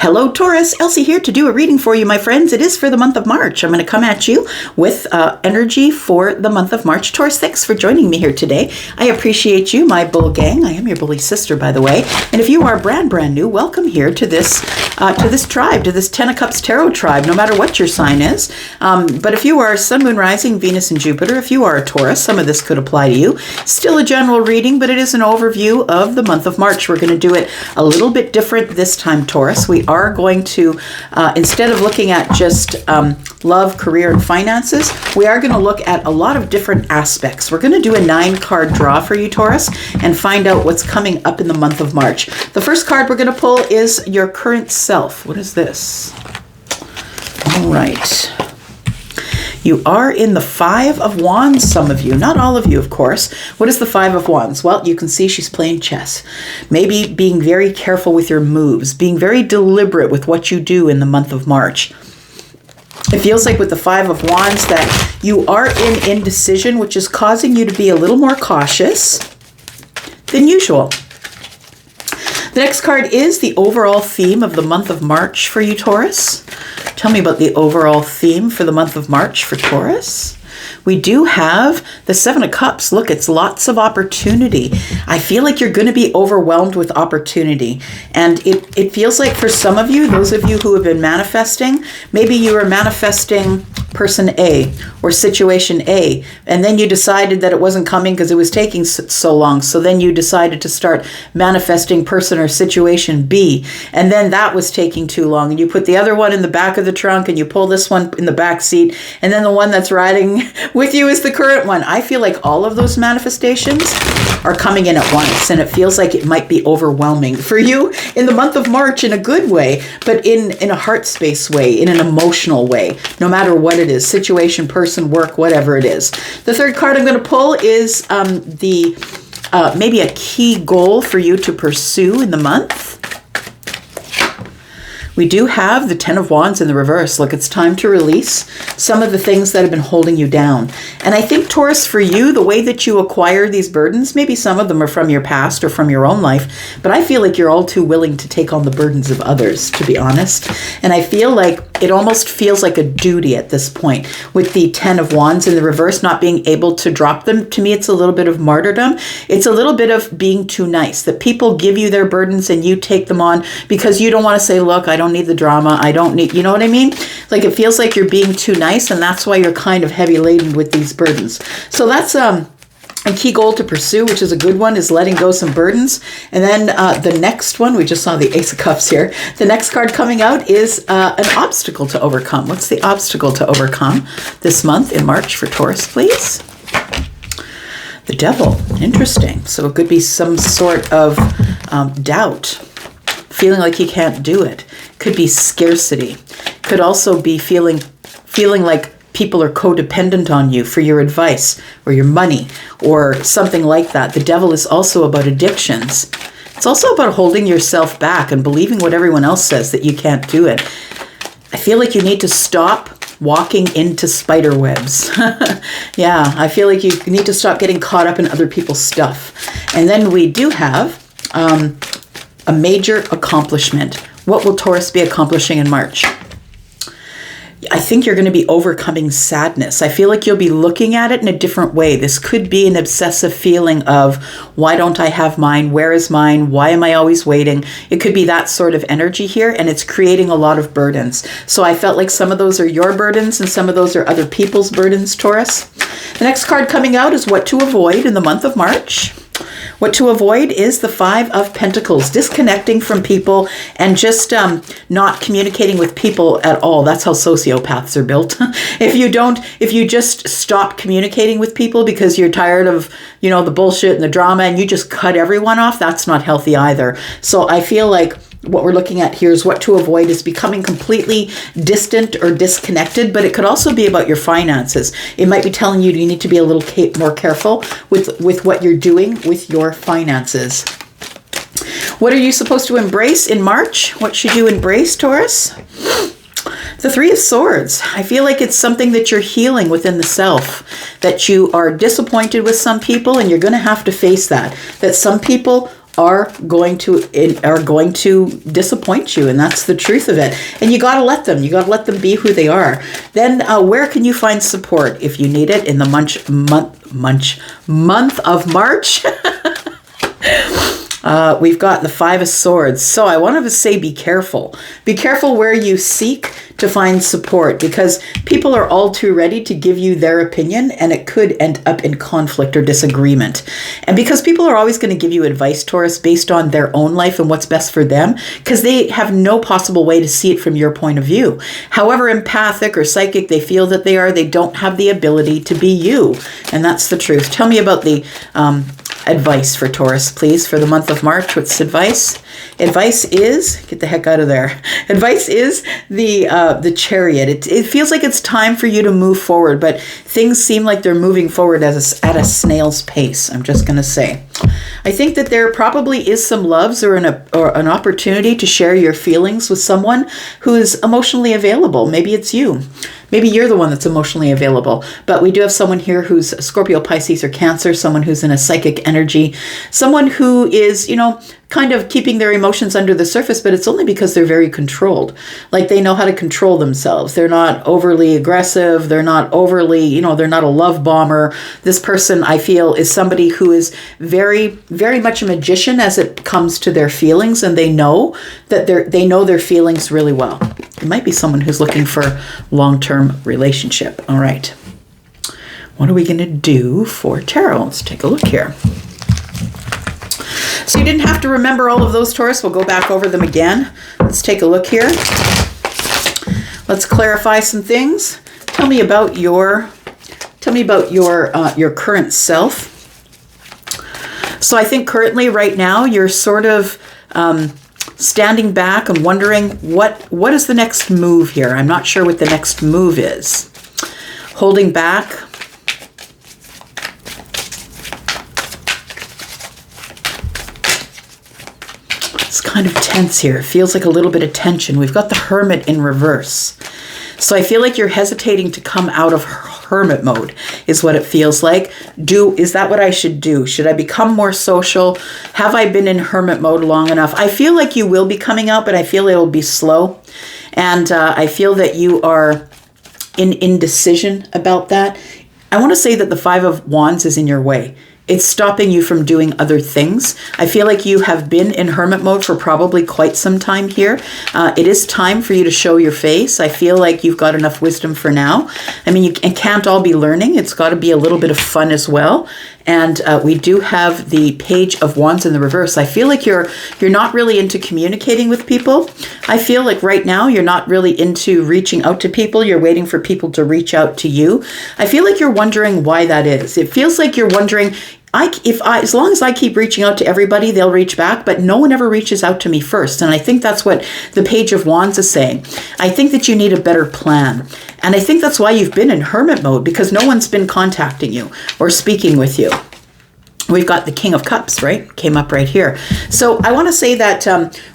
Hello, Taurus. Elsie here to do a reading for you, my friends. It is for the month of March. I'm going to come at you with energy for the month of March. Taurus, thanks for joining me here today. I appreciate you, my bull gang. I am your bully sister, by the way. And if you are brand new, welcome here to this tribe, to this Ten of Cups Tarot tribe, no matter what your sign is. But if you are Sun, Moon, Rising, Venus, and Jupiter, if you are a Taurus, some of this could apply to you. Still a general reading, but it is an overview of the month of March. We're going to do it a little bit different this time, Taurus. We are going to, instead of looking at just love, career, and finances, we are going to look at a lot of different aspects. We're going to do a 9-card draw for you, Taurus, and find out what's coming up in the month of March. The first card we're going to pull is your current self. What is this? All right. You are in the Five of Wands, some of you. Not all of you, of course. What is the Five of Wands? Well, you can see she's playing chess. Maybe being very careful with your moves, being very deliberate with what you do in the month of March. It feels like with the Five of Wands that you are in indecision, which is causing you to be a little more cautious than usual. The next card is the overall theme of the month of March for you, Taurus. Tell me about the overall theme for the month of March for Taurus. We do have the Seven of Cups. Look, it's lots of opportunity. I feel like you're going to be overwhelmed with opportunity. And it feels like for some of you, those of you who have been manifesting, maybe you were manifesting person A or situation A, and then you decided that it wasn't coming because it was taking so long. So then you decided to start manifesting person or situation B, and then that was taking too long. And you put the other one in the back of the trunk and you pull this one in the back seat, and then the one that's riding with you is the current one. I feel like all of those manifestations are coming in at once, and it feels like it might be overwhelming for you in the month of March in a good way, but in a heart space way, in an emotional way, no matter what it is, situation, person, work, whatever it is. The third card I'm going to pull is maybe a key goal for you to pursue in the month. We do have the Ten of Wands in the reverse. Look, it's time to release some of the things that have been holding you down. And I think, Taurus, for you, the way that you acquire these burdens, maybe some of them are from your past or from your own life, but I feel like you're all too willing to take on the burdens of others, to be honest. And I feel like it almost feels like a duty at this point with the Ten of Wands in the reverse, not being able to drop them. To me, it's a little bit of martyrdom. It's a little bit of being too nice, that people give you their burdens and you take them on because you don't want to say, look, I don't need the drama. I don't need, you know what I mean? Like it feels like you're being too nice, and that's why you're kind of heavy laden with these burdens. So that's a key goal to pursue, which is a good one, is letting go some burdens. And then the next one, we just saw the Ace of Cups here. The next card coming out is an obstacle to overcome. What's the obstacle to overcome this month in March for Taurus, please? The Devil. Interesting. So it could be some sort of doubt, feeling like you can't do it. Could be scarcity. Could also be feeling like people are codependent on you for your advice or your money or something like that. The Devil is also about addictions. It's also about holding yourself back and believing what everyone else says that you can't do it. I feel like you need to stop walking into spider webs. Yeah, I feel like you need to stop getting caught up in other people's stuff. And then we do have a major accomplishment. What will Taurus be accomplishing in March? I think you're going to be overcoming sadness. I feel like you'll be looking at it in a different way. This could be an obsessive feeling of, why don't I have mine? Where is mine? Why am I always waiting? It could be that sort of energy here, and it's creating a lot of burdens. So I felt like some of those are your burdens and some of those are other people's burdens, Taurus. The next card coming out is what to avoid in the month of March. What to avoid is the Five of Pentacles, disconnecting from people and just not communicating with people at all. That's how sociopaths are built. If you just stop communicating with people because you're tired of, the bullshit and the drama, and you just cut everyone off, that's not healthy either. So I feel like what we're looking at here is what to avoid is becoming completely distant or disconnected, but it could also be about your finances. It might be telling you need to be a little more careful with what you're doing with your finances. What are you supposed to embrace in March? What should you embrace, Taurus? The Three of Swords. I feel like it's something that you're healing within the self, that you are disappointed with some people and you're going to have to face that some people are going to disappoint you, and that's the truth of it. And you got to let them. You got to let them be who they are. Then where can you find support if you need it in the month of March? We've got the Five of Swords. So I wanted to say be careful. Be careful where you seek to find support, because people are all too ready to give you their opinion, and it could end up in conflict or disagreement. And because people are always going to give you advice, Taurus, based on their own life and what's best for them, because they have no possible way to see it from your point of view. However empathic or psychic they feel that they are, they don't have the ability to be you. And that's the truth. Tell me about the advice for Taurus, please, for the month of March. What's advice? Advice is, get the heck out of there. Advice is the Chariot. It feels like it's time for you to move forward, but things seem like they're moving forward at a snail's pace. I'm just going to say. I think that there probably is some loves or an opportunity to share your feelings with someone who is emotionally available. Maybe it's you. Maybe you're the one that's emotionally available. But we do have someone here who's Scorpio, Pisces, or Cancer, someone who's in a psychic energy, someone who is, kind of keeping their emotions under the surface, but it's only because they're very controlled. Like they know how to control themselves. They're not overly aggressive. They're not overly, they're not a love bomber. This person, I feel, is somebody who is very, very much a magician as it comes to their feelings, and they know that they know their feelings really well. It might be someone who's looking for long-term relationship. All right. What are we going to do for tarot? Let's take a look here. So you didn't have to remember all of those, Taurus. We'll go back over them again. Let's take a look here. Let's clarify some things. Tell me about your current self. So I think currently, right now, you're sort of standing back and wondering what is the next move here. I'm not sure what the next move is. Holding back. It's kind of tense here. It feels like a little bit of tension. We've got the Hermit in reverse. So I feel like you're hesitating to come out of hermit mode is what it feels like. Is that what I should do? Should I become more social? Have I been in hermit mode long enough? I feel like you will be coming out, but I feel it'll be slow. And I feel that you are in indecision about that. I want to say that the Five of Wands is in your way. It's stopping you from doing other things. I feel like you have been in hermit mode for probably quite some time here. It is time for you to show your face. I feel like you've got enough wisdom for now. I mean, you can't all be learning. It's got to be a little bit of fun as well. And we do have the Page of Wands in the reverse. I feel like you're not really into communicating with people. I feel like right now you're not really into reaching out to people. You're waiting for people to reach out to you. I feel like you're wondering why that is. It feels like you're wondering, as long as I keep reaching out to everybody, they'll reach back, but no one ever reaches out to me first. And I think that's what the Page of Wands is saying. I think that you need a better plan. And I think that's why you've been in hermit mode, because no one's been contacting you or speaking with you. We've got the King of Cups, right? Came up right here. So I want to say that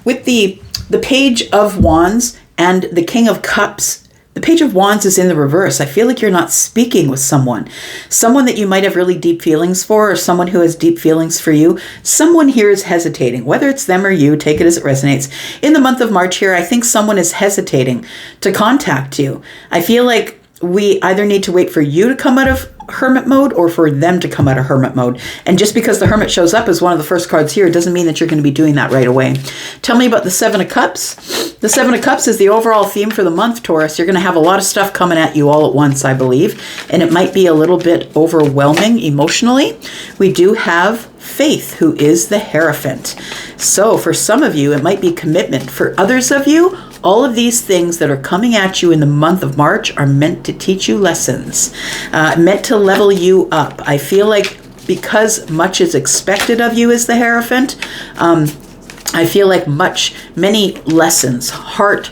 with the Page of Wands and the King of Cups, the Page of Wands is in the reverse. I feel like you're not speaking with someone that you might have really deep feelings for, or someone who has deep feelings for you. Someone here is hesitating, whether it's them or you, take it as it resonates. In the month of March here, I think someone is hesitating to contact you. I feel like we either need to wait for you to come out of hermit mode or for them to come out of hermit mode. And just because the Hermit shows up as one of the first cards here doesn't mean that you're going to be doing that right away. Tell me about the Seven of Cups. The Seven of Cups is the overall theme for the month, Taurus. You're going to have a lot of stuff coming at you all at once, I believe, and it might be a little bit overwhelming emotionally. We do have Faith, who is the Hierophant. So for some of you, it might be commitment. For others of you, all of these things that are coming at you in the month of March are meant to teach you lessons, meant to level you up. I feel like because much is expected of you as the Hierophant, I feel like many lessons, heart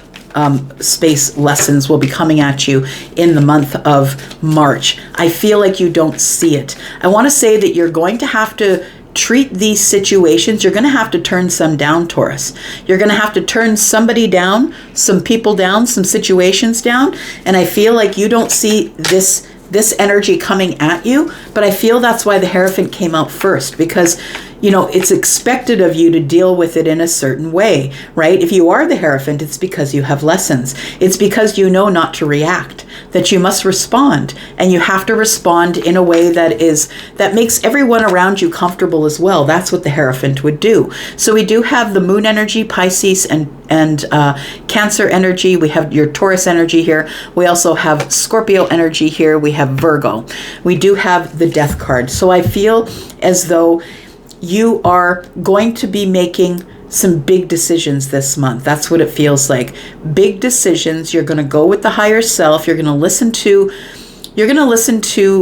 space lessons will be coming at you in the month of March. I feel like you don't see it. I want to say that you're going to have to treat these situations. You're going to have to turn some down, Taurus. You're going to have to turn somebody down, some people down, some situations down. And I feel like you don't see this energy coming at you, but I feel that's why the Hierophant came out first, because it's expected of you to deal with it in a certain way, right? If you are the Hierophant, it's because you have lessons. It's because you know not to react, that you must respond, and you have to respond in a way that makes everyone around you comfortable as well. That's what the Hierophant would do. So we do have the Moon energy, Pisces, and Cancer energy. We have your Taurus energy here. We also have Scorpio energy here. We have Virgo. We do have the Death card. So I feel as though you are going to be making some big decisions this month. That's what it feels like. Big decisions. You're going to go with the higher self. You're going to listen to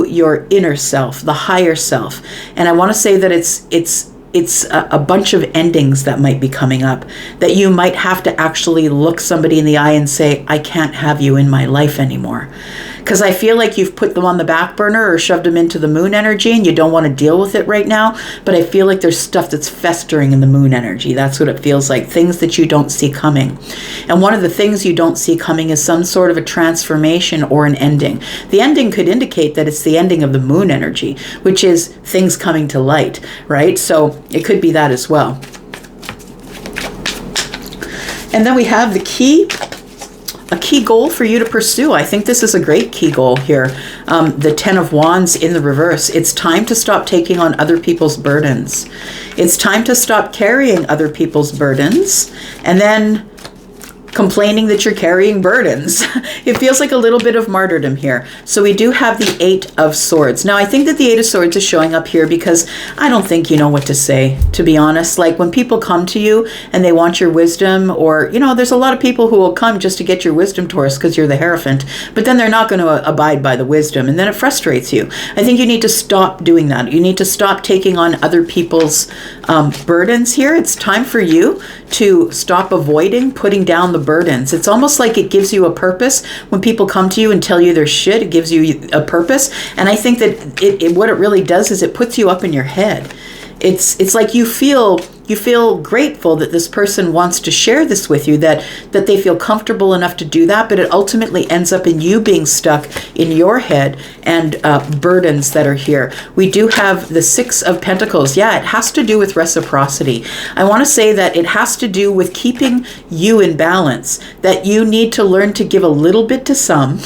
your inner self, the higher self. And I want to say that it's a bunch of endings that might be coming up, that you might have to actually look somebody in the eye and say, I can't have you in my life anymore. Because I feel like you've put them on the back burner or shoved them into the Moon energy and you don't want to deal with it right now. But I feel like there's stuff that's festering in the Moon energy. That's what it feels like. Things that you don't see coming. And one of the things you don't see coming is some sort of a transformation or an ending. The ending could indicate that it's the ending of the Moon energy, which is things coming to light, right? So it could be that as well. And then we have a key goal for you to pursue. I think this is a great key goal here. The Ten of Wands in the reverse. It's time to stop taking on other people's burdens. It's time to stop carrying other people's burdens and then complaining that you're carrying burdens. It feels like a little bit of martyrdom here. So we do have the Eight of Swords. Now, I think that the Eight of Swords is showing up here because I don't think you know what to say, to be honest. Like when people come to you and they want your wisdom, or, there's a lot of people who will come just to get your wisdom, Taurus, because you're the Hierophant, but then they're not going to abide by the wisdom, and then it frustrates you. I think you need to stop doing that. You need to stop taking on other people's burdens here. It's time for you to stop avoiding putting down the burdens. It's almost like it gives you a purpose. When people come to you and tell you their shit, it gives you a purpose. And I think that what it really does is it puts you up in your head. It's like you feel grateful that this person wants to share this with you, that they feel comfortable enough to do that, but it ultimately ends up in you being stuck in your head and burdens that are here. We do have the Six of Pentacles. Yeah, it has to do with reciprocity. I want to say that it has to do with keeping you in balance, that you need to learn to give a little bit to some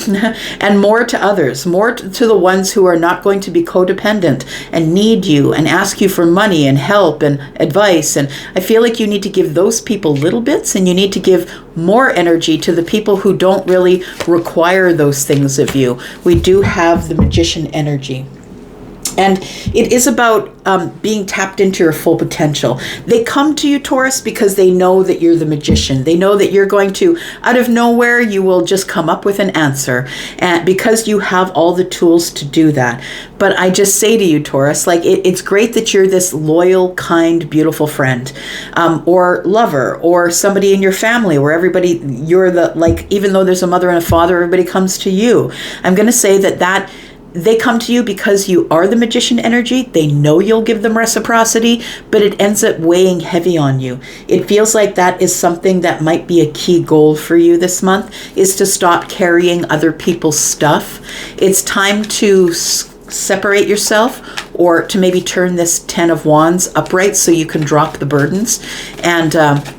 and more to others, more to the ones who are not going to be codependent and need you and ask you for money and help and advice. And I feel like you need to give those people little bits, and you need to give more energy to the people who don't really require those things of you. We do have the Magician energy. And it is about being tapped into your full potential. They come to you, Taurus, because they know that you're the magician. They know that you're going to, out of nowhere, you will just come up with an answer, and because you have all the tools to do that. But I just say to you, Taurus, like it's great that you're this loyal, kind, beautiful friend, or lover, or somebody in your family where everybody, you're the, like, even though there's a mother and a father, everybody comes to you. I'm going to say that they come to you because you are the Magician energy. They know you'll give them reciprocity, but it ends up weighing heavy on you. It feels like that is something that might be a key goal for you this month, is to stop carrying other people's stuff. It's time to separate yourself, or to maybe turn this Ten of Wands upright so you can drop the burdens. And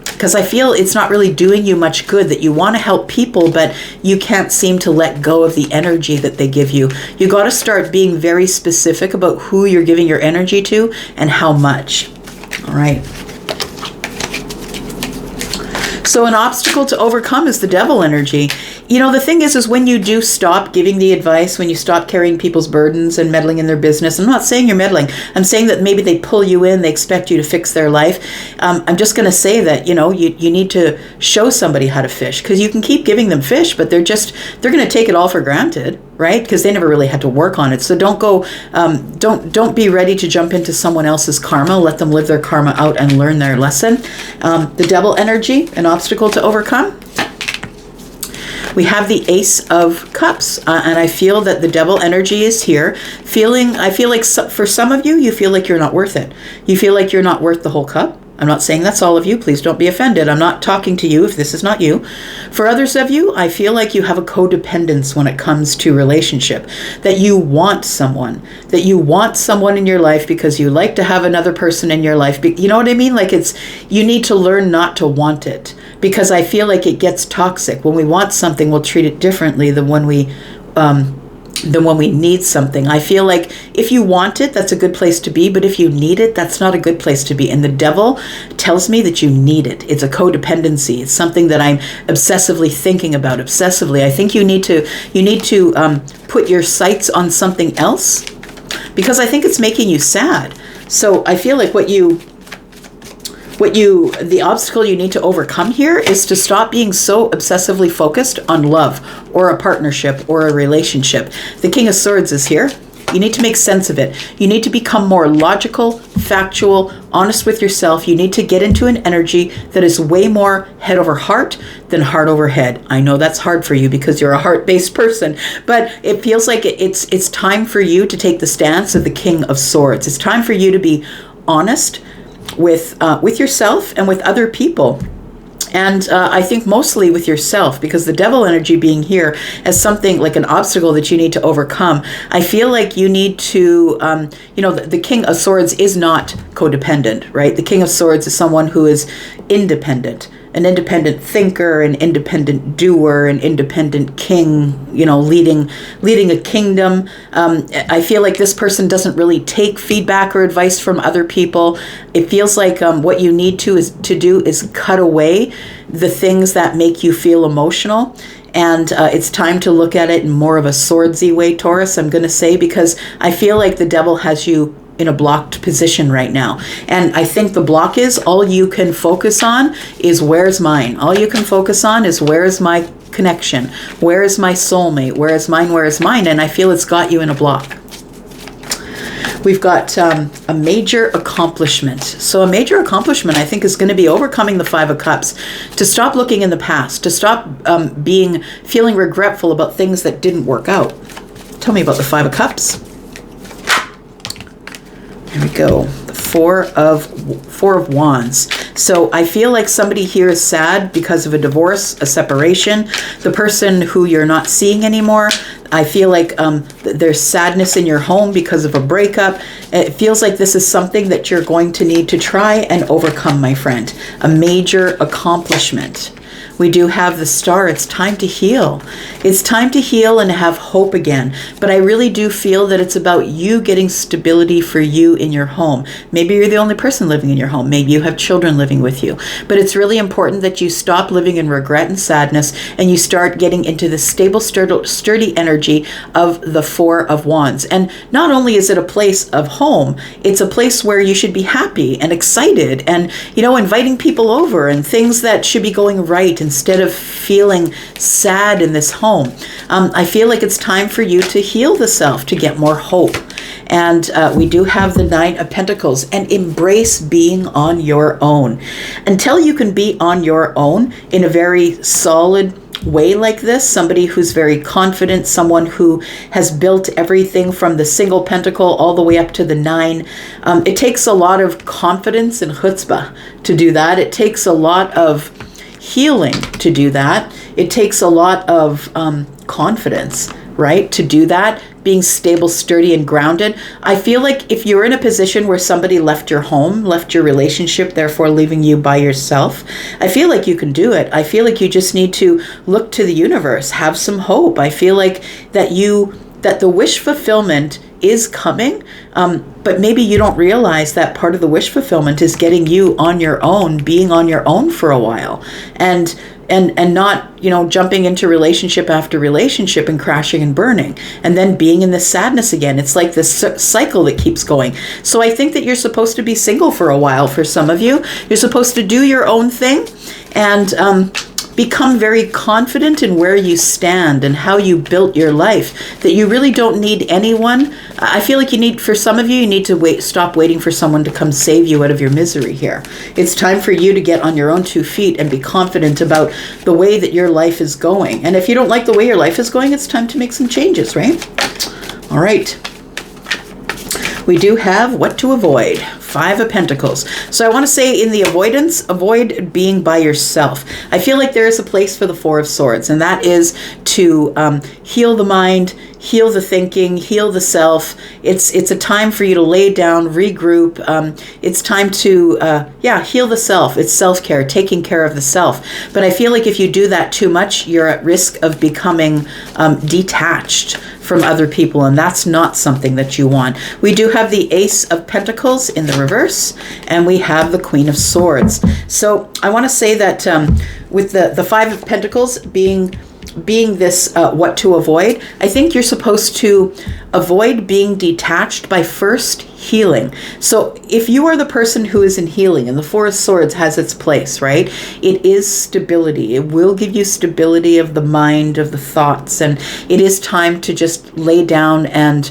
because I feel it's not really doing you much good, that you want to help people, but you can't seem to let go of the energy that they give you. You got to start being very specific about who you're giving your energy to and how much. All right. So an obstacle to overcome is the Devil energy. The thing is when you do stop giving the advice, when you stop carrying people's burdens and meddling in their business, I'm not saying you're meddling. I'm saying that maybe they pull you in, they expect you to fix their life. I'm just going to say that, you need to show somebody how to fish, because you can keep giving them fish, but they're going to take it all for granted, right? Because they never really had to work on it. So don't be ready to jump into someone else's karma. Let them live their karma out and learn their lesson. The Devil energy, an obstacle to overcome. We have the Ace of Cups, and I feel that the Devil energy is here. I feel like for some of you, you feel like you're not worth it. You feel like you're not worth the whole cup. I'm not saying that's all of you. Please don't be offended. I'm not talking to you if this is not you. For others of you, I feel like you have a codependence when it comes to relationship, that you want someone in your life because you like to have another person in your life. You know what I mean? Like you need to learn not to want it, because I feel like it gets toxic. When we want something, we'll treat it differently than when we need something. I feel like if you want it, that's a good place to be, but if you need it, that's not a good place to be. And the devil tells me that you need it. It's a codependency. It's something that I'm obsessively thinking about. I think you need to put your sights on something else, because I think it's making you sad. So I feel like the obstacle you need to overcome here is to stop being so obsessively focused on love or a partnership or a relationship. The King of Swords is here. You need to make sense of it. You need to become more logical, factual, honest with yourself. You need to get into an energy that is way more head over heart than heart over head. I know that's hard for you because you're a heart-based person, but it feels like it's time for you to take the stance of the King of Swords. It's time for you to be honest with yourself and with other people. And I think mostly with yourself, because the devil energy being here as something like an obstacle that you need to overcome. I feel like you need to, the King of Swords is not codependent, right? The King of Swords is someone who is independent, an independent thinker, an independent doer, an independent king, leading a kingdom. I feel like this person doesn't really take feedback or advice from other people. It feels like what you need to do is cut away the things that make you feel emotional. And it's time to look at it in more of a swordsy way, Taurus, I'm going to say, because I feel like the devil has you in a blocked position right now. And I think the block is all you can focus on is where's mine. All you can focus on is where is my connection? Where is my soulmate? Where is mine? Where is mine? And I feel it's got you in a block. We've got a major accomplishment. So a major accomplishment, I think, is going to be overcoming the Five of Cups, to stop looking in the past, to stop feeling regretful about things that didn't work out. Tell me about the Five of Cups. There we go. The Four of Wands. So I feel like somebody here is sad because of a divorce, a separation, the person who you're not seeing anymore. I feel like there's sadness in your home because of a breakup. It feels like this is something that you're going to need to try and overcome, my friend. A major accomplishment. We do have the Star. It's time to heal. It's time to heal and have hope again. But I really do feel that it's about you getting stability for you in your home. Maybe you're the only person living in your home. Maybe you have children living with you. But it's really important that you stop living in regret and sadness and you start getting into the stable, sturdy energy of the Four of Wands. And not only is it a place of home, it's a place where you should be happy and excited and, inviting people over and things that should be going right instead of feeling sad in this home. I feel like it's time for you to heal the self, to get more hope. And we do have the Nine of Pentacles, and embrace being on your own. Until you can be on your own in a very solid way like this, somebody who's very confident, someone who has built everything from the single pentacle all the way up to the nine. It takes a lot of confidence and chutzpah to do that. It takes a lot of healing to do that. It takes a lot of confidence, right, to do that, being stable, sturdy, and grounded. I feel like if you're in a position where somebody left your home, left your relationship, therefore leaving you by yourself, I feel like you can do it. I feel like you just need to look to the universe, have some hope. I feel like that the wish fulfillment is coming, but maybe you don't realize that part of the wish fulfillment is getting you on your own, being on your own for a while, and not, jumping into relationship after relationship and crashing and burning, and then being in this sadness again. It's like this cycle that keeps going. So I think that you're supposed to be single for a while. For some of you, you're supposed to do your own thing and become very confident in where you stand and how you built your life, that you really don't need anyone. I feel like for some of you, you need to stop waiting for someone to come save you out of your misery here. It's time for you to get on your own 2 feet and be confident about the way that your life is going. And if you don't like the way your life is going, it's time to make some changes, right? All right. We do have, what what to avoid. 5 of Pentacles. So I want to say in the avoidance, avoid being by yourself. I feel like there is a place for the 4 of Swords, and that is to heal the mind, heal the thinking, heal the self. It's a time for you to lay down, regroup. It's time to, heal the self. It's self-care, taking care of the self. But I feel like if you do that too much, you're at risk of becoming detached from other people, and that's not something that you want. We do have the Ace of Pentacles in the reverse, and we have the Queen of Swords. So I want to say that with the 5 of Pentacles being this what to avoid, I think you're supposed to avoid being detached by first healing. So if you are the person who is in healing, and the 4 of Swords has its place, right? It is stability. It will give you stability of the mind, of the thoughts, and it is time to just lay down and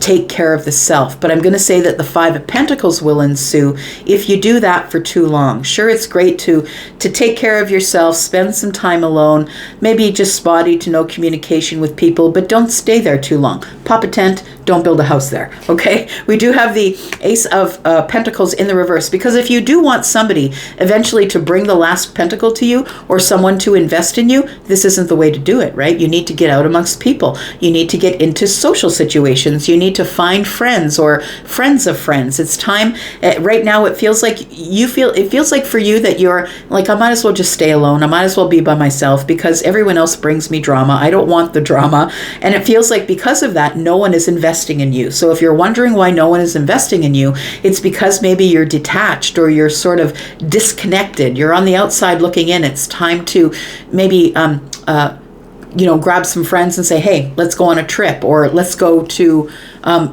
take care of the self. But I'm going to say that the 5 of Pentacles will ensue if you do that for too long. Sure, it's great to take care of yourself, spend some time alone, maybe just spotty to no communication with people, but don't stay there too long. Pop a tent, don't build a house there, okay? We do have the Ace of Pentacles in the reverse, because if you do want somebody eventually to bring the last pentacle to you, or someone to invest in you, this isn't the way to do it, right? You need to get out amongst people. You need to get into social situations. You need to find friends or friends of friends. It's time, right now it feels like for you that you're like, I might as well just stay alone. I might as well be by myself because everyone else brings me drama. I don't want the drama. And it feels like because of that, no one is investing in you. So if you're wondering why no one is investing in you, it's because maybe you're detached or you're sort of disconnected. You're on the outside looking in. It's time to maybe grab some friends and say, hey, let's go on a trip, or let's go to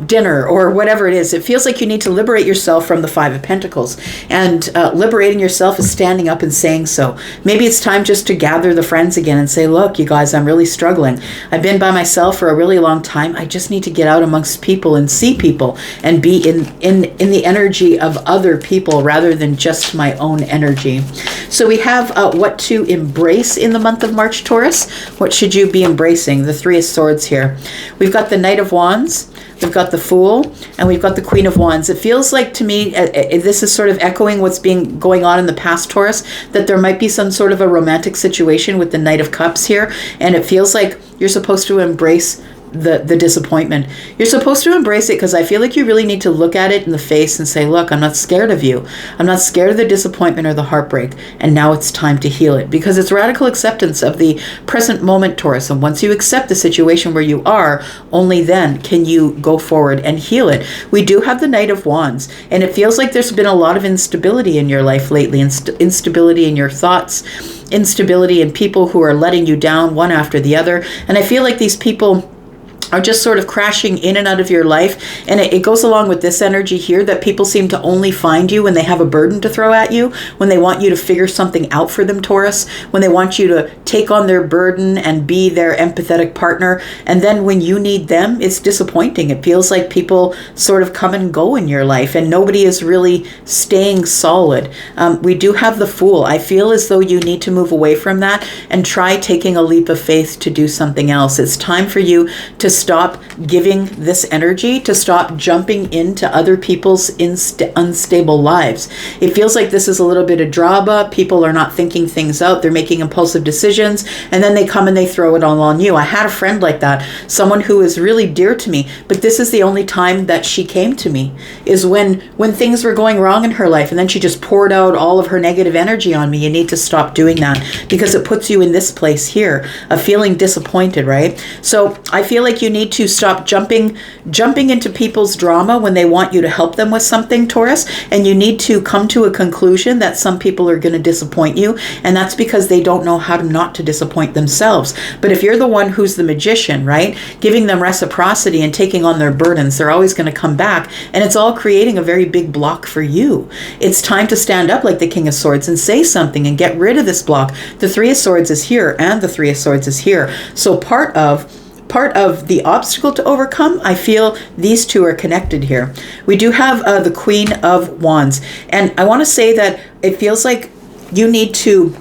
dinner, or whatever it is. It feels like you need to liberate yourself from the 5 of Pentacles, and liberating yourself is standing up and saying so. Maybe it's time just to gather the friends again and say, look, you guys, I'm really struggling. I've been by myself for a really long time. I just need to get out amongst people and see people and be in the energy of other people rather than just my own energy. So we have what to embrace in the month of March, Taurus. What should you be embracing? The 3 of Swords here. We've got the Knight of Wands, we've got the Fool, and we've got the Queen of Wands. It feels like to me, this is sort of echoing what's been going on in the past, Taurus, that there might be some sort of a romantic situation with the Knight of Cups here, and it feels like you're supposed to embrace the disappointment. You're supposed to embrace it, because I feel like you really need to look at it in the face and say, look, I'm not scared of you. I'm not scared of the disappointment or the heartbreak, and now it's time to heal it, because it's radical acceptance of the present moment, Taurus. And once you accept the situation where you are, only then can you go forward and heal it. We do have the Knight of Wands, and it feels like there's been a lot of instability in your life lately, instability in your thoughts, instability in people who are letting you down one after the other. And I feel like these people are just sort of crashing in and out of your life. And it goes along with this energy here, that people seem to only find you when they have a burden to throw at you, when they want you to figure something out for them, Taurus, when they want you to take on their burden and be their empathetic partner. And then when you need them, it's disappointing. It feels like people sort of come and go in your life, and nobody is really staying solid. We do have the Fool. I feel as though you need to move away from that and try taking a leap of faith to do something else. It's time for you to stop giving this energy, to stop jumping into other people's unstable lives. It feels like this is a little bit of drama. People are not thinking things out. They're making impulsive decisions, and then they come and they throw it all on you. I had a friend like that, someone who is really dear to me, but this is the only time that she came to me, is when things were going wrong in her life, and then she just poured out all of her negative energy on me. You need to stop doing that, because it puts you in this place here of feeling disappointed, right? So I feel like you need to stop jumping into people's drama when they want you to help them with something, Taurus, and you need to come to a conclusion that some people are going to disappoint you, and that's because they don't know how to not to disappoint themselves. But if you're the one who's the magician, right, giving them reciprocity and taking on their burdens, they're always going to come back, and it's all creating a very big block for you. It's time to stand up like the King of Swords and say something and get rid of this block. The 3 of Swords is here, and the 3 of Swords is here. So part of the obstacle to overcome, I feel these two are connected here. We do have the Queen of Wands. And I want to say that it feels like you need to,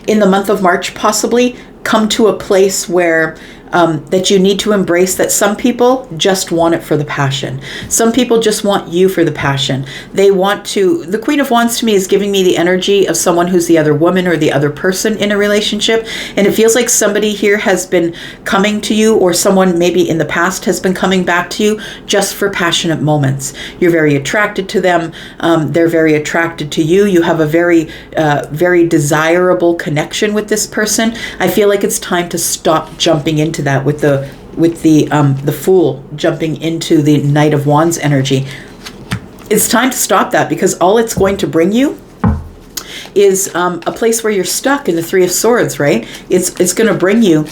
in the month of March, possibly come to a place where that you need to embrace that some people just want it for the passion. Some people just want you for the passion. They want to, the Queen of Wands to me is giving me the energy of someone who's the other woman or the other person in a relationship. And it feels like somebody here has been coming to you, or someone maybe in the past has been coming back to you just for passionate moments. You're very attracted to them. They're very attracted to you. You have a very, very desirable connection with this person. I feel like it's time to stop jumping into that with the Fool jumping into the Knight of Wands energy. It's time to stop that, because all it's going to bring you is a place where you're stuck in the Three of Swords, right? It's going to bring you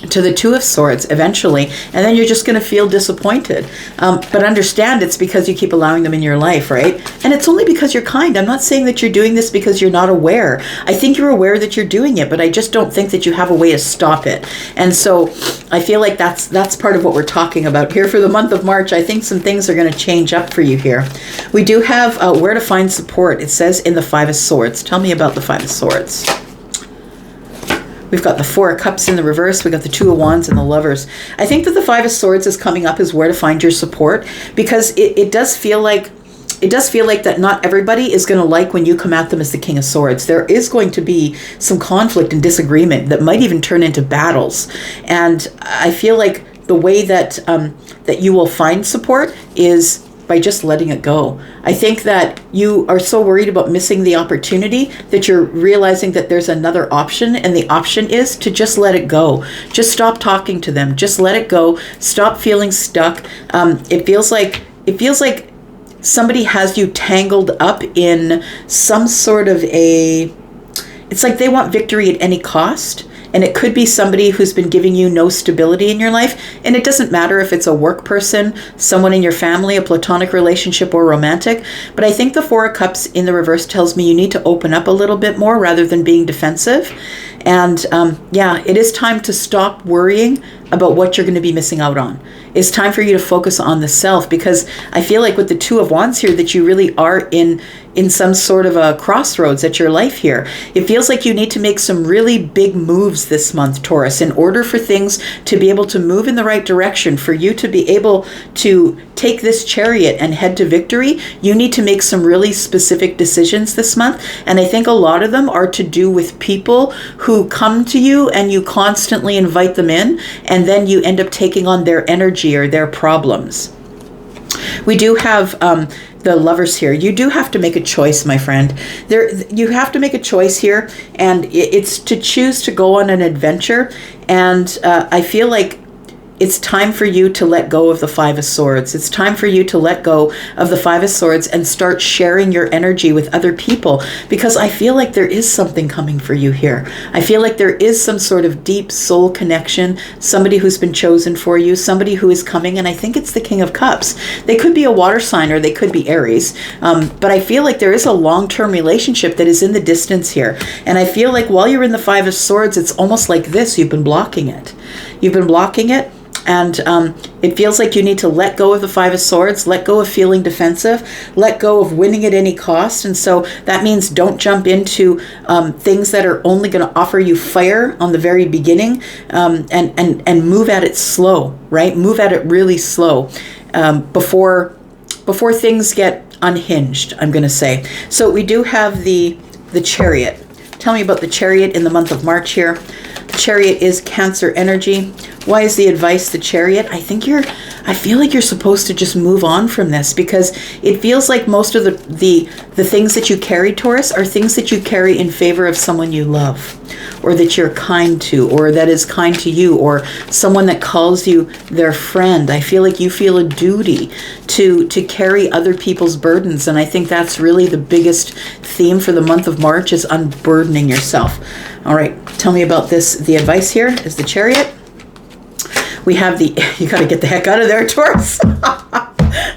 to the Two of Swords eventually, and then you're just going to feel disappointed. But understand it's because you keep allowing them in your life, right? And it's only because you're kind. I'm not saying that you're doing this because you're not aware. I think you're aware that you're doing it, but I just don't think that you have a way to stop it. And so I feel like that's part of what we're talking about here for the month of March. I think some things are going to change up for you here. We do have where to find support. It says in the Five of Swords. Tell me about the Five of Swords. We've got the Four of Cups in the reverse. We got the Two of Wands and the Lovers. I think that the Five of Swords is coming up as where to find your support, because it does feel like that not everybody is going to like when you come at them as the King of Swords. There is going to be some conflict and disagreement that might even turn into battles. And I feel like the way that that you will find support is by just letting it go. I think that you are so worried about missing the opportunity that you're realizing that there's another option, and the option is to just let it go. Just stop talking to them. Just let it go. Stop feeling stuck. It feels like somebody has you tangled up in some sort of it's like they want victory at any cost. And it could be somebody who's been giving you no stability in your life. And it doesn't matter if it's a work person, someone in your family, a platonic relationship, or romantic. But I think the Four of Cups in the reverse tells me you need to open up a little bit more rather than being defensive. And yeah, it is time to stop worrying about what you're going to be missing out on. It's time for you to focus on the self, because I feel like with the Two of Wands here that you really are in some sort of a crossroads at your life here. It feels like you need to make some really big moves this month, Taurus, in order for things to be able to move in the right direction, for you to be able to take this Chariot and head to victory. You need to make some really specific decisions this month. And I think a lot of them are to do with people who come to you and you constantly invite them in, and then you end up taking on their energy or their problems. We do have the Lovers here. You do have to make a choice, my friend. You have to make a choice here, and it's to choose to go on an adventure. And I feel like it's time for you to let go of the Five of Swords. It's time for you to let go of the Five of Swords and start sharing your energy with other people, because I feel like there is something coming for you here. I feel like there is some sort of deep soul connection, somebody who's been chosen for you, somebody who is coming, and I think it's the King of Cups. They could be a water sign or they could be Aries, but I feel like there is a long-term relationship that is in the distance here. And I feel like while you're in the Five of Swords, it's almost like this. You've been blocking it. You've been blocking it. And it feels like you need to let go of the Five of Swords, let go of feeling defensive, let go of winning at any cost. And so that means don't jump into things that are only going to offer you fire on the very beginning, and move at it slow, right? Move at it really slow before things get unhinged, I'm going to say. So we do have the Chariot. Tell me about the Chariot in the month of March here. The Chariot is Cancer energy. Why is the advice the Chariot? I feel like you're supposed to just move on from this, because it feels like most of the things that you carry, Taurus, are things that you carry in favor of someone you love, or that you're kind to, or that is kind to you, or someone that calls you their friend. I feel like you feel a duty to carry other people's burdens, and I think that's really the biggest theme for the month of March, is unburdening yourself. All right, tell me about this. The advice here is the Chariot. We have you got to get the heck out of there, Taurus.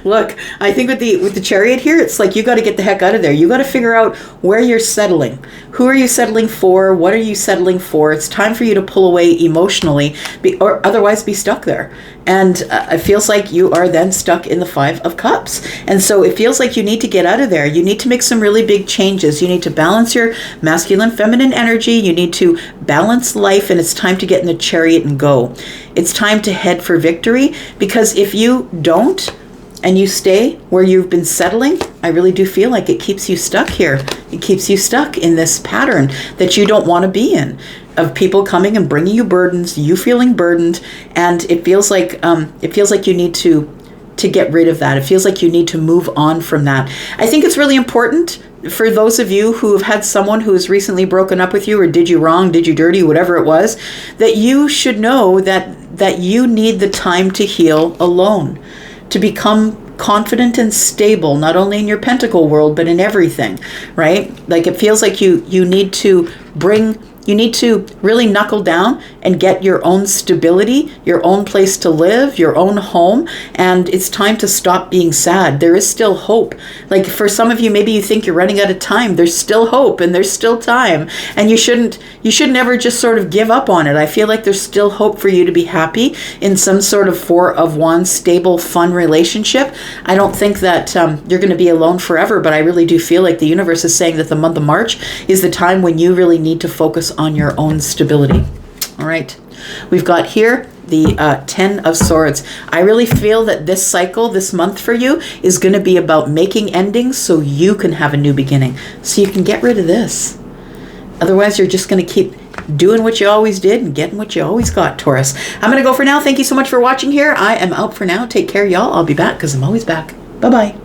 Look, I think with the Chariot here, it's like you got to get the heck out of there. You got to figure out where you're settling. Who are you settling for? What are you settling for? It's time for you to pull away emotionally, or otherwise be stuck there. And it feels like you are then stuck in the Five of Cups. And so it feels like you need to get out of there. You need to make some really big changes. You need to balance your masculine, feminine energy. You need to balance life, and it's time to get in the Chariot and go. It's time to head for victory, because if you don't, and you stay where you've been settling, I really do feel like it keeps you stuck here. It keeps you stuck in this pattern that you don't want to be in, of people coming and bringing you burdens, you feeling burdened, and it feels like you need to get rid of that. It feels like you need to move on from that. I think it's really important for those of you who have had someone who has recently broken up with you, or did you wrong, did you dirty, whatever it was, that you should know that you need the time to heal alone, to become confident and stable, not only in your pentacle world, but in everything, right? Like it feels like you need to really knuckle down and get your own stability, your own place to live, your own home. And it's time to stop being sad. There is still hope. Like for some of you, maybe you think you're running out of time. There's still hope and there's still time. And you should never just sort of give up on it. I feel like there's still hope for you to be happy in some sort of Four of Wands, stable, fun relationship. I don't think that you're going to be alone forever, but I really do feel like the universe is saying that the month of March is the time when you really need to focus on your own stability. All right. We've got here the 10 of Swords. I really feel that this cycle, this month for you, is going to be about making endings so you can have a new beginning. So you can get rid of this. Otherwise, you're just going to keep doing what you always did and getting what you always got, Taurus. I'm going to go for now. Thank you so much for watching here. I am out for now. Take care, y'all. I'll be back because I'm always back. Bye-bye.